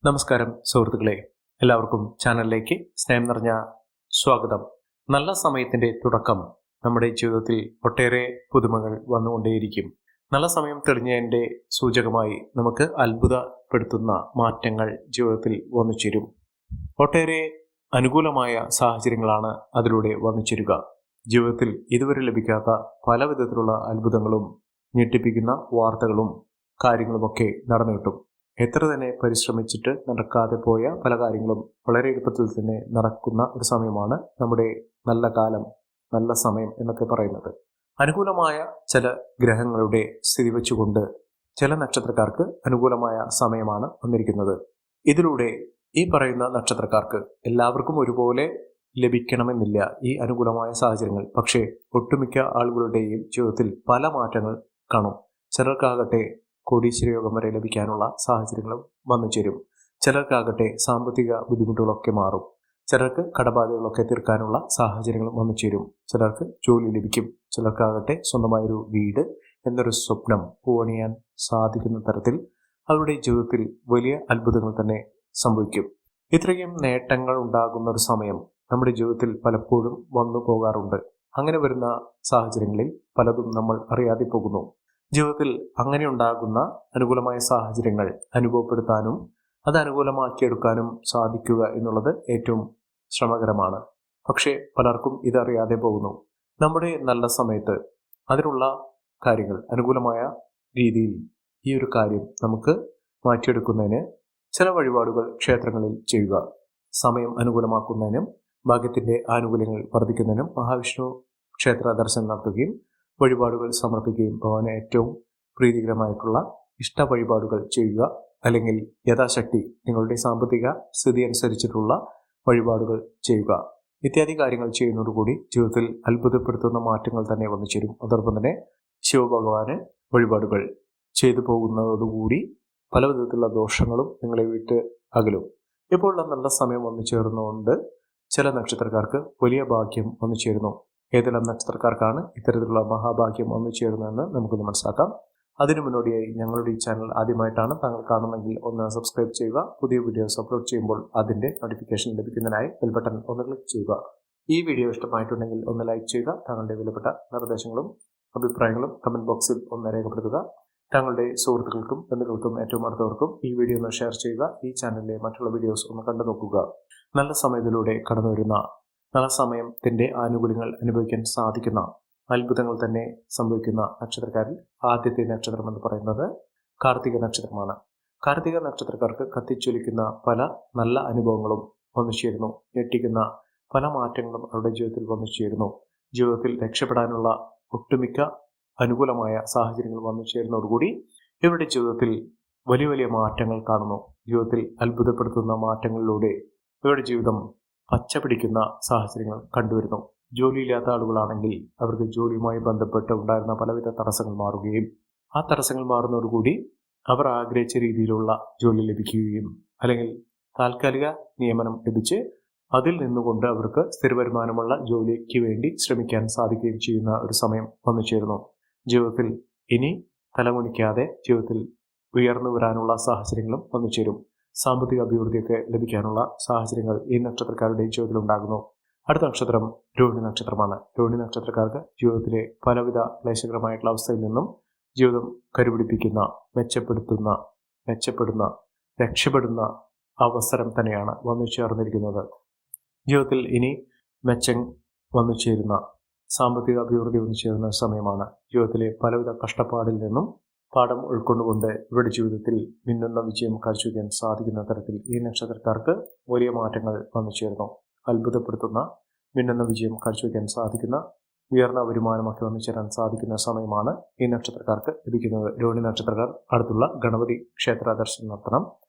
നമസ്കാരം സുഹൃത്തുക്കളെ, എല്ലാവർക്കും ചാനലിലേക്ക് സ്നേഹം നിറഞ്ഞ സ്വാഗതം. നല്ല സമയത്തിന്റെ തുടക്കം നമ്മുടെ ജീവിതത്തിൽ ഒട്ടേറെ പുതുമകൾ വന്നുകൊണ്ടേയിരിക്കും. നല്ല സമയം തെളിഞ്ഞതിന്റെ സൂചകമായി നമുക്ക് അത്ഭുതപ്പെടുത്തുന്ന മാറ്റങ്ങൾ ജീവിതത്തിൽ വന്നു ചേരും. ഒട്ടേറെ അനുകൂലമായ സാഹചര്യങ്ങളാണ് അതിലൂടെ വന്നു ചേരുക. ജീവിതത്തിൽ ഇതുവരെ ലഭിക്കാത്ത പല വിധത്തിലുള്ള അത്ഭുതങ്ങളും ഞെട്ടിപ്പിക്കുന്ന വാർത്തകളും കാര്യങ്ങളുമൊക്കെ നടന്നു കിട്ടും. എത്ര തന്നെ പരിശ്രമിച്ചിട്ട് നടക്കാതെ പോയ പല കാര്യങ്ങളും വളരെ എളുപ്പത്തിൽ തന്നെ നടക്കുന്ന ഒരു സമയമാണ് നമ്മുടെ നല്ല കാലം, നല്ല സമയം എന്നൊക്കെ പറയുന്നത്. അനുകൂലമായ ചില ഗ്രഹങ്ങളുടെ സ്ഥിതി വെച്ചുകൊണ്ട് ചില നക്ഷത്രക്കാർക്ക് അനുകൂലമായ സമയമാണ് വന്നിരിക്കുന്നത്. ഇതിലൂടെ ഈ പറയുന്ന നക്ഷത്രക്കാർക്ക് എല്ലാവർക്കും ഒരുപോലെ ലഭിക്കണമെന്നില്ല ഈ അനുകൂലമായ സാഹചര്യങ്ങൾ. പക്ഷേ ഒട്ടുമിക്ക ആളുകളുടെയും ജീവിതത്തിൽ പല മാറ്റങ്ങൾ കാണും. ചിലർക്കാകട്ടെ കോടീശ്വര യോഗം വരെ ലഭിക്കാനുള്ള സാഹചര്യങ്ങളും വന്നു ചേരും. ചിലർക്കാകട്ടെ സാമ്പത്തിക ബുദ്ധിമുട്ടുകളൊക്കെ മാറും. ചിലർക്ക് കടബാധകളൊക്കെ തീർക്കാനുള്ള സാഹചര്യങ്ങളും വന്നു ചേരും. ചിലർക്ക് ജോലി ലഭിക്കും. ചിലർക്കാകട്ടെ സ്വന്തമായൊരു വീട് എന്നൊരു സ്വപ്നം പൂവണിയാൻ സാധിക്കുന്ന തരത്തിൽ അവരുടെ ജീവിതത്തിൽ വലിയ അത്ഭുതങ്ങൾ തന്നെ സംഭവിക്കും. ഇത്രയും നേട്ടങ്ങൾ ഉണ്ടാകുന്ന ഒരു സമയം നമ്മുടെ ജീവിതത്തിൽ പലപ്പോഴും വന്നു പോകാറുണ്ട്. അങ്ങനെ വരുന്ന സാഹചര്യങ്ങളിൽ പലതും നമ്മൾ അറിയാതെ പോകുന്നു. ജീവിതത്തിൽ അങ്ങനെ ഉണ്ടാകുന്ന അനുകൂലമായ സാഹചര്യങ്ങൾ അനുഭവപ്പെടുത്താനും അത് അനുകൂലമാക്കിയെടുക്കാനും സാധിക്കുക എന്നുള്ളത് ഏറ്റവും ശ്രമകരമാണ്. പക്ഷേ പലർക്കും ഇതറിയാതെ പോകുന്നു. നമ്മുടെ നല്ല സമയത്ത് അതിനുള്ള കാര്യങ്ങൾ അനുകൂലമായ രീതിയിൽ ഈ ഒരു കാര്യം നമുക്ക് മാറ്റിയെടുക്കുന്നതിന് ചില വഴിപാടുകൾ ക്ഷേത്രങ്ങളിൽ ചെയ്യുക. സമയം അനുകൂലമാക്കുന്നതിനും ഭാഗ്യത്തിന്റെ ആനുകൂല്യങ്ങൾ വർദ്ധിക്കുന്നതിനും മഹാവിഷ്ണു ക്ഷേത്ര ദർശനം നടത്തുകയും വഴിപാടുകൾ സമർപ്പിക്കുകയും ഭഗവാന് ഏറ്റവും പ്രീതികരമായിട്ടുള്ള ഇഷ്ട വഴിപാടുകൾ ചെയ്യുക. അല്ലെങ്കിൽ യഥാശക്തി നിങ്ങളുടെ സാമ്പത്തിക സ്ഥിതി അനുസരിച്ചിട്ടുള്ള വഴിപാടുകൾ ചെയ്യുക. ഇത്യാദി കാര്യങ്ങൾ ചെയ്യുന്നതോടുകൂടി ജീവിതത്തിൽ അത്ഭുതപ്പെടുത്തുന്ന മാറ്റങ്ങൾ തന്നെ വന്നു ചേരും. അതോടൊപ്പം തന്നെ ശിവഭഗവാന് വഴിപാടുകൾ ചെയ്തു പോകുന്നതോടുകൂടി പല വിധത്തിലുള്ള ദോഷങ്ങളും നിങ്ങളെ വിട്ട് അകലും. ഇപ്പോൾ നല്ല സമയം വന്നു ചേർന്നുകൊണ്ട് ചില നക്ഷത്രക്കാർക്ക് വലിയ ഭാഗ്യം വന്നു ചേരുന്നു. ഏതെല്ലാം നക്ഷത്രക്കാർക്കാണ് ഇത്തരത്തിലുള്ള മഹാഭാഗ്യം വന്നു ചേരുന്നതെന്ന് നമുക്കൊന്ന് മനസ്സിലാക്കാം. അതിനു മുന്നോടിയായി ഞങ്ങളുടെ ഈ ചാനൽ ആദ്യമായിട്ടാണ് താങ്കൾ കാണുമെങ്കിൽ ഒന്ന് സബ്സ്ക്രൈബ് ചെയ്യുക. പുതിയ വീഡിയോസ് അപ്ലോഡ് ചെയ്യുമ്പോൾ അതിന്റെ നോട്ടിഫിക്കേഷൻ ലഭിക്കുന്നതിനായി ബെൽ ബട്ടൺ ഒന്ന് ക്ലിക്ക് ചെയ്യുക. ഈ വീഡിയോ ഇഷ്ടമായിട്ടുണ്ടെങ്കിൽ ഒന്ന് ലൈക്ക് ചെയ്യുക. താങ്കളുടെ വിലപ്പെട്ട നിർദ്ദേശങ്ങളും അഭിപ്രായങ്ങളും കമന്റ് ബോക്സിൽ ഒന്ന് രേഖപ്പെടുത്തുക. താങ്കളുടെ സുഹൃത്തുക്കൾക്കും ബന്ധുക്കൾക്കും ഏറ്റവും അടുത്തവർക്കും ഈ വീഡിയോ ഒന്ന് ഷെയർ ചെയ്യുക. ഈ ചാനലിലെ മറ്റുള്ള വീഡിയോസ് ഒന്ന് കണ്ടു നോക്കുക. നല്ല സമയത്തിലൂടെ കടന്നു വരുന്ന നല്ല സമയത്തിന്റെ ആനുകൂല്യങ്ങൾ അനുഭവിക്കാൻ സാധിക്കുന്ന അത്ഭുതങ്ങൾ തന്നെ സംഭവിക്കുന്ന നക്ഷത്രക്കാരിൽ ആദ്യത്തെ നക്ഷത്രം എന്ന് പറയുന്നത് കാർത്തിക നക്ഷത്രമാണ്. കാർത്തിക നക്ഷത്രക്കാർക്ക് കത്തിച്ചൊലിക്കുന്ന പല നല്ല അനുഭവങ്ങളും വന്നു ചേരുന്നു. ഞെട്ടിക്കുന്ന പല മാറ്റങ്ങളും അവരുടെ ജീവിതത്തിൽ വന്നു ചേരുന്നു. ജീവിതത്തിൽ രക്ഷപ്പെടാനുള്ള ഒട്ടുമിക്ക അനുകൂലമായ സാഹചര്യങ്ങൾ വന്നു ചേരുന്നതോടുകൂടി ഇവരുടെ ജീവിതത്തിൽ വലിയ വലിയ മാറ്റങ്ങൾ കാണുന്നു. ജീവിതത്തിൽ അത്ഭുതപ്പെടുത്തുന്ന മാറ്റങ്ങളിലൂടെ ഇവരുടെ ജീവിതം പച്ച പിടിക്കുന്ന സാഹചര്യങ്ങൾ കണ്ടുവരുന്നു. ജോലിയില്ലാത്ത ആളുകളാണെങ്കിൽ അവർക്ക് ജോലിയുമായി ബന്ധപ്പെട്ട് ഉണ്ടായിരുന്ന പലവിധ തടസ്സങ്ങൾ മാറുകയും ആ തടസ്സങ്ങൾ മാറുന്നതോടുകൂടി അവർ ആഗ്രഹിച്ച രീതിയിലുള്ള ജോലി ലഭിക്കുകയും അല്ലെങ്കിൽ താൽക്കാലിക നിയമനം ലഭിച്ച് അതിൽ നിന്നുകൊണ്ട് അവർക്ക് സ്ഥിര വരുമാനമുള്ള ജോലിക്ക് വേണ്ടി ശ്രമിക്കാൻ സാധിക്കുകയും ചെയ്യുന്ന ഒരു സമയം വന്നു ചേരുന്നു. ജീവിതത്തിൽ ഇനി തലമുനിക്കാതെ ജീവിതത്തിൽ ഉയർന്നു വരാനുള്ള സാഹചര്യങ്ങളും വന്നു ചേരും. സാമ്പത്തിക അഭിവൃദ്ധിയൊക്കെ ലഭിക്കാനുള്ള സാഹചര്യങ്ങൾ ഈ നക്ഷത്രക്കാരുടെ ജീവിതത്തിൽ ഉണ്ടാകുന്നു. അടുത്ത നക്ഷത്രം രോഹിണി നക്ഷത്രമാണ്. രോഹിണി നക്ഷത്രക്കാർക്ക് ജീവിതത്തിലെ പലവിധ ക്ലേശകരമായിട്ടുള്ള അവസ്ഥയിൽ നിന്നും ജീവിതം കരുപിടിപ്പിക്കുന്ന മെച്ചപ്പെടുന്ന രക്ഷപ്പെടുന്ന അവസരം തന്നെയാണ് വന്നു ചേർന്നിരിക്കുന്നത്. ജീവിതത്തിൽ ഇനി മെച്ചം വന്നു ചേരുന്ന സാമ്പത്തിക അഭിവൃദ്ധി വന്നു ചേരുന്ന സമയമാണ്. ജീവിതത്തിലെ പലവിധ കഷ്ടപ്പാടിൽ നിന്നും പാഠം ഉൾക്കൊണ്ടുകൊണ്ട് ഇവരുടെ ജീവിതത്തിൽ മിന്നുന്ന വിജയം കാഴ്ചവെക്കാൻ സാധിക്കുന്ന തരത്തിൽ ഈ നക്ഷത്രക്കാർക്ക് വലിയ മാറ്റങ്ങൾ വന്നു ചേർന്നു. അത്ഭുതപ്പെടുത്തുന്ന മിന്നുന്ന വിജയം കാഴ്ചവെക്കാൻ സാധിക്കുന്ന ഉയർന്ന വരുമാനമൊക്കെ വന്നു ചേരാൻ സാധിക്കുന്ന സമയമാണ് ഈ നക്ഷത്രക്കാർക്ക് ലഭിക്കുന്നത്. രോഹിണി നക്ഷത്രക്കാർ അടുത്തുള്ള ഗണപതി ക്ഷേത്ര ദർശനം നടത്തണം.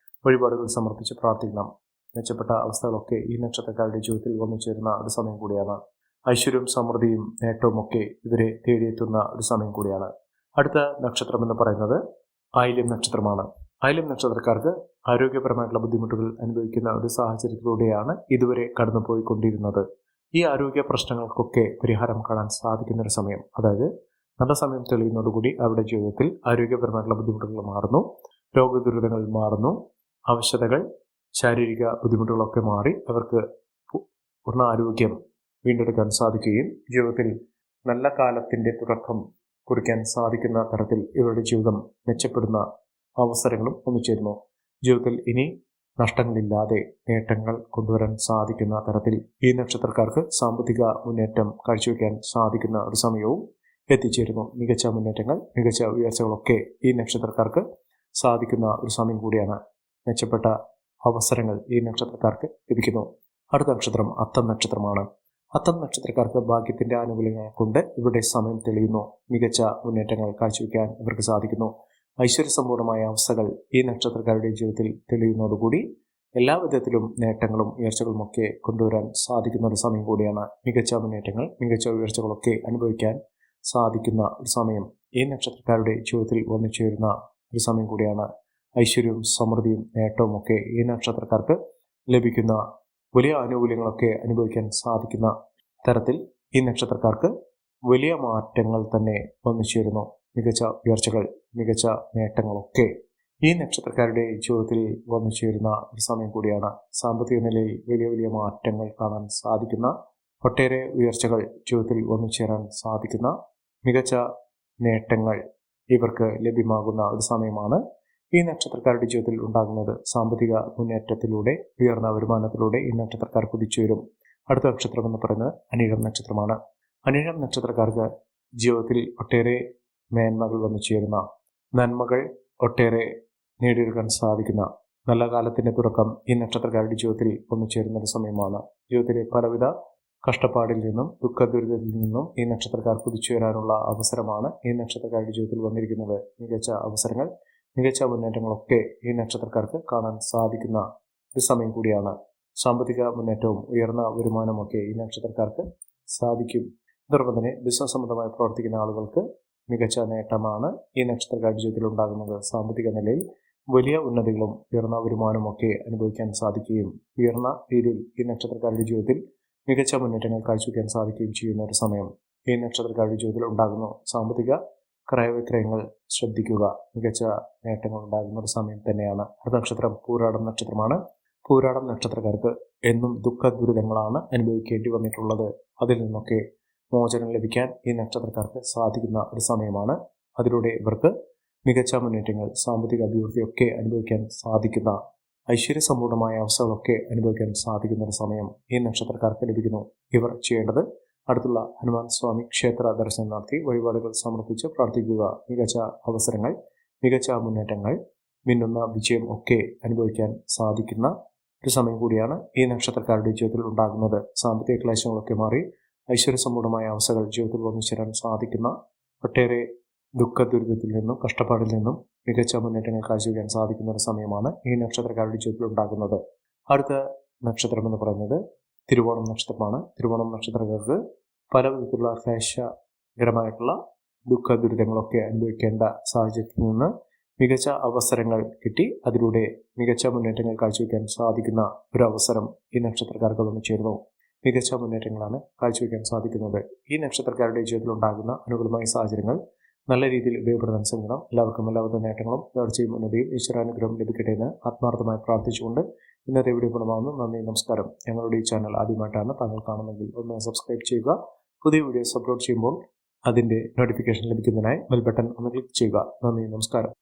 വഴിപാടുകൾ സമർപ്പിച്ച് പ്രാർത്ഥിക്കണം. മെച്ചപ്പെട്ട അവസ്ഥകളൊക്കെ ഈ നക്ഷത്രക്കാരുടെ ജീവിതത്തിൽ വന്നു ചേരുന്ന ഒരു സമയം കൂടിയാണ്. ഐശ്വര്യവും സമൃദ്ധിയും നേട്ടവും ഒക്കെ ഇവരെ തേടിയെത്തുന്ന ഒരു സമയം കൂടിയാണ്. അടുത്ത നക്ഷത്രം എന്ന് പറയുന്നത് ആയില്യം നക്ഷത്രമാണ്. ആയില്യം നക്ഷത്രക്കാർക്ക് ആരോഗ്യപരമായിട്ടുള്ള ബുദ്ധിമുട്ടുകൾ അനുഭവിക്കുന്ന ഒരു സാഹചര്യത്തിലൂടെയാണ് ഇതുവരെ കടന്നുപോയിക്കൊണ്ടിരുന്നത്. ഈ ആരോഗ്യ പ്രശ്നങ്ങൾക്കൊക്കെ പരിഹാരം കാണാൻ സാധിക്കുന്ന ഒരു സമയം, അതായത് നല്ല സമയം തെളിയുന്നതോടുകൂടി അവരുടെ ജീവിതത്തിൽ ആരോഗ്യപരമായിട്ടുള്ള ബുദ്ധിമുട്ടുകൾ മാറുന്നു. രോഗദുരിതങ്ങൾ മാറുന്നു. അവശതകൾ ശാരീരിക ബുദ്ധിമുട്ടുകളൊക്കെ മാറി അവർക്ക് പൂർണ്ണ ആരോഗ്യം വീണ്ടെടുക്കാൻ സാധിക്കുകയും ജീവിതത്തിൽ നല്ല കാലത്തിൻ്റെ തുടക്കം കുറിക്കാൻ സാധിക്കുന്ന തരത്തിൽ ഇവരുടെ ജീവിതം മെച്ചപ്പെടുന്ന അവസരങ്ങളും ഒന്നുചേരുന്നു. ജീവിതത്തിൽ ഇനി നഷ്ടങ്ങളില്ലാതെ നേട്ടങ്ങൾ കൊണ്ടുവരാൻ സാധിക്കുന്ന തരത്തിൽ ഈ നക്ഷത്രക്കാർക്ക് സാമ്പത്തിക മുന്നേറ്റം കാഴ്ചവെക്കാൻ സാധിക്കുന്ന ഒരു സമയവും എത്തിച്ചേരുന്നു. മികച്ച മുന്നേറ്റങ്ങൾ, മികച്ച ഉയർച്ചകളൊക്കെ ഈ നക്ഷത്രക്കാർക്ക് സാധിക്കുന്ന ഒരു സമയം കൂടിയാണ്. മെച്ചപ്പെട്ട അവസരങ്ങൾ ഈ നക്ഷത്രക്കാർക്ക് ലഭിക്കുന്നു. അടുത്ത നക്ഷത്രം അത്തം നക്ഷത്രമാണ്. അത്തം നക്ഷത്രക്കാർക്ക് ഭാഗ്യത്തിന്റെ ആനുകൂല്യങ്ങൾ കൊണ്ട് ഇവരുടെ സമയം തെളിയുന്നു. മികച്ച മുന്നേറ്റങ്ങൾ കാഴ്ചവെക്കാൻ ഇവർക്ക് സാധിക്കുന്നു. ഐശ്വര്യസമ്പൂർണമായ അവസ്ഥകൾ ഈ നക്ഷത്രക്കാരുടെ ജീവിതത്തിൽ തെളിയുന്നതോടുകൂടി എല്ലാ വിധത്തിലും നേട്ടങ്ങളും ഉയർച്ചകളുമൊക്കെ കൊണ്ടുവരാൻ സാധിക്കുന്ന ഒരു സമയം കൂടിയാണ്. മികച്ച മുന്നേറ്റങ്ങൾ, മികച്ച ഉയർച്ചകളൊക്കെ അനുഭവിക്കാൻ സാധിക്കുന്ന ഒരു സമയം ഈ നക്ഷത്രക്കാരുടെ ജീവിതത്തിൽ വന്നു ചേരുന്ന ഒരു സമയം കൂടിയാണ്. ഐശ്വര്യവും സമൃദ്ധിയും നേട്ടവും ഒക്കെ ഈ നക്ഷത്രക്കാർക്ക് ലഭിക്കുന്ന വലിയ ആനുകൂല്യങ്ങളൊക്കെ അനുഭവിക്കാൻ സാധിക്കുന്ന തരത്തിൽ ഈ നക്ഷത്രക്കാർക്ക് വലിയ മാറ്റങ്ങൾ തന്നെ വന്നു ചേരുന്നു. മികച്ച ഉയർച്ചകൾ, മികച്ച നേട്ടങ്ങളൊക്കെ ഈ നക്ഷത്രക്കാരുടെ ജീവിതത്തിൽ വന്നു ചേരുന്ന ഒരു സമയം കൂടിയാണ്. സാമ്പത്തിക നിലയിൽ വലിയ വലിയ മാറ്റങ്ങൾ കാണാൻ സാധിക്കുന്ന, ഒട്ടേറെ ഉയർച്ചകൾ ജീവിതത്തിൽ വന്നു ചേരാൻ സാധിക്കുന്ന, മികച്ച നേട്ടങ്ങൾ ഇവർക്ക് ലഭ്യമാകുന്ന ഒരു സമയമാണ് ഈ നക്ഷത്രക്കാരുടെ ജീവിതത്തിൽ ഉണ്ടാകുന്നത്. സാമ്പത്തിക മുന്നേറ്റത്തിലൂടെ, ഉയർന്ന വരുമാനത്തിലൂടെ ഈ നക്ഷത്രക്കാർ കുതിച്ചുവരും. അടുത്ത നക്ഷത്രം എന്ന് പറയുന്നത് അനിഴം നക്ഷത്രമാണ്. അനിഴം നക്ഷത്രക്കാർക്ക് ജീവിതത്തിൽ ഒട്ടേറെ മേന്മകൾ വന്നു ചേരുന്ന, നന്മകൾ ഒട്ടേറെ നേടിയെടുക്കാൻ സാധിക്കുന്ന നല്ല കാലത്തിന്റെ തുടക്കം ഈ നക്ഷത്രക്കാരുടെ ജീവിതത്തിൽ വന്നു ചേരുന്ന ഒരു സമയമാണ്. ജീവിതത്തിലെ പലവിധ കഷ്ടപ്പാടിൽ നിന്നും ദുഃഖദുരിതത്തിൽ നിന്നും ഈ നക്ഷത്രക്കാർ കുതിച്ചുവരാനുള്ള അവസരമാണ് ഈ നക്ഷത്രക്കാരുടെ ജീവിതത്തിൽ വന്നിരിക്കുന്നത്. മികച്ച അവസരങ്ങൾ, മികച്ച മുന്നേറ്റങ്ങളൊക്കെ ഈ നക്ഷത്രക്കാർക്ക് കാണാൻ സാധിക്കുന്ന ഒരു സമയം കൂടിയാണ്. സാമ്പത്തിക മുന്നേറ്റവും ഉയർന്ന വരുമാനമൊക്കെ ഈ നക്ഷത്രക്കാർക്ക് സാധിക്കും. അതോടൊപ്പം തന്നെ ബിസിനസ് സംബന്ധമായി പ്രവർത്തിക്കുന്ന ആളുകൾക്ക് മികച്ച നേട്ടമാണ് ഈ നക്ഷത്രക്കാരുടെ ജീവിതത്തിൽ ഉണ്ടാകുന്നത്. സാമ്പത്തിക നിലയിൽ വലിയ ഉന്നതികളും ഉയർന്ന വരുമാനമൊക്കെ അനുഭവിക്കാൻ സാധിക്കുകയും ഉയർന്ന രീതിയിൽ ഈ നക്ഷത്രക്കാരുടെ ജീവിതത്തിൽ മികച്ച മുന്നേറ്റങ്ങൾ കാഴ്ചവെക്കാൻ സാധിക്കുകയും ചെയ്യുന്ന ഒരു സമയം ഈ നക്ഷത്രക്കാരുടെ ജീവിതത്തിൽ ഉണ്ടാകുന്നു. സാമ്പത്തിക ക്രയവിക്രയങ്ങൾ ശ്രദ്ധിക്കുക, മികച്ച നേട്ടങ്ങൾ ഉണ്ടാകുന്ന ഒരു സമയം തന്നെയാണ്. അടുത്ത നക്ഷത്രം പൂരാടം നക്ഷത്രമാണ്. പൂരാടം നക്ഷത്രക്കാർക്ക് എന്നും ദുഃഖ ദുരിതങ്ങളാണ് അനുഭവിക്കേണ്ടി വന്നിട്ടുള്ളത്. അതിൽ നിന്നൊക്കെ മോചനം ലഭിക്കാൻ ഈ നക്ഷത്രക്കാർക്ക് സാധിക്കുന്ന ഒരു സമയമാണ്. അതിലൂടെ ഇവർക്ക് മികച്ച മുന്നേറ്റങ്ങൾ, സാമ്പത്തിക അഭിവൃദ്ധിയൊക്കെ അനുഭവിക്കാൻ സാധിക്കുന്ന, ഐശ്വര്യസമ്പൂർണമായ അവസ്ഥകളൊക്കെ അനുഭവിക്കാൻ സാധിക്കുന്ന ഒരു സമയം ഈ നക്ഷത്രക്കാർക്ക് ലഭിക്കുന്നു. ഇവർ ചെയ്യേണ്ടത് അടുത്തുള്ള ഹനുമാൻ സ്വാമി ക്ഷേത്ര ദർശനം നടത്തി വഴിപാടുകൾ സമർപ്പിച്ച് പ്രാർത്ഥിക്കുക. മികച്ച അവസരങ്ങൾ, മികച്ച മുന്നേറ്റങ്ങൾ, മിന്നുന്ന വിജയം ഒക്കെ അനുഭവിക്കാൻ സാധിക്കുന്ന ഒരു സമയം കൂടിയാണ് ഈ നക്ഷത്രക്കാരുടെ ജീവിതത്തിൽ ഉണ്ടാകുന്നത്. സാമ്പത്തിക ക്ലേശങ്ങളൊക്കെ മാറി ഐശ്വര്യസമ്പൂർണമായ അവസ്ഥകൾ ജീവിതത്തിൽ വന്നു ചേരാൻ സാധിക്കുന്ന, ഒട്ടേറെ ദുഃഖ ദുരിതത്തിൽ നിന്നും കഷ്ടപ്പാടിൽ നിന്നും മികച്ച മുന്നേറ്റങ്ങൾ കാഴ്ചവെക്കാൻ സാധിക്കുന്ന ഒരു സമയമാണ് ഈ നക്ഷത്രക്കാരുടെ ജീവിതത്തിൽ ഉണ്ടാകുന്നത്. അടുത്ത നക്ഷത്രം എന്ന് പറയുന്നത് തിരുവോണം നക്ഷത്രമാണ്. തിരുവോണം നക്ഷത്രക്കാർക്ക് പല വിധത്തിലുള്ള ക്ലേശകരമായിട്ടുള്ള ദുഃഖ ദുരിതങ്ങളൊക്കെ അനുഭവിക്കേണ്ട സാഹചര്യത്തിൽ നിന്ന് മികച്ച അവസരങ്ങൾ കിട്ടി അതിലൂടെ മികച്ച മുന്നേറ്റങ്ങൾ കാഴ്ചവെക്കാൻ സാധിക്കുന്ന ഒരു അവസരം ഈ നക്ഷത്രക്കാർക്ക് വന്നു ചേർന്നു. മികച്ച മുന്നേറ്റങ്ങളാണ് കാഴ്ചവെക്കാൻ സാധിക്കുന്നത്. ഈ നക്ഷത്രക്കാരുടെ ജീവിതത്തിൽ ഉണ്ടാകുന്ന അനുകൂലമായ സാഹചര്യങ്ങൾ നല്ല രീതിയിൽ ഉപയോഗപ്പെടുത്താൻ ശ്രമിക്കണം. എല്ലാവർക്കും എല്ലാവിധ നേട്ടങ്ങളും ഉയർച്ചയും ഉന്നതിയും ഈശ്വരാനുഗ്രഹം ലഭിക്കട്ടെ എന്ന് ആത്മാർത്ഥമായി പ്രാർത്ഥിച്ചുകൊണ്ട് ഇന്നത്തെ വീഡിയോ ഗുണമാകുന്നു. നന്ദി, നമസ്കാരം. ഞങ്ങളുടെ ഈ ചാനൽ ആദ്യമായിട്ടാണ് താങ്കൾ കാണുന്നതെങ്കിൽ ഒന്ന് സബ്സ്ക്രൈബ് ചെയ്യുക. പുതിയ വീഡിയോസ് അപ്ലോഡ് ചെയ്യുമ്പോൾ അതിൻ്റെ നോട്ടിഫിക്കേഷൻ ലഭിക്കുന്നതിനായി ബെൽ ബട്ടൺ ഒന്ന് ക്ലിക്ക് ചെയ്യുക. നന്ദി, നമസ്കാരം.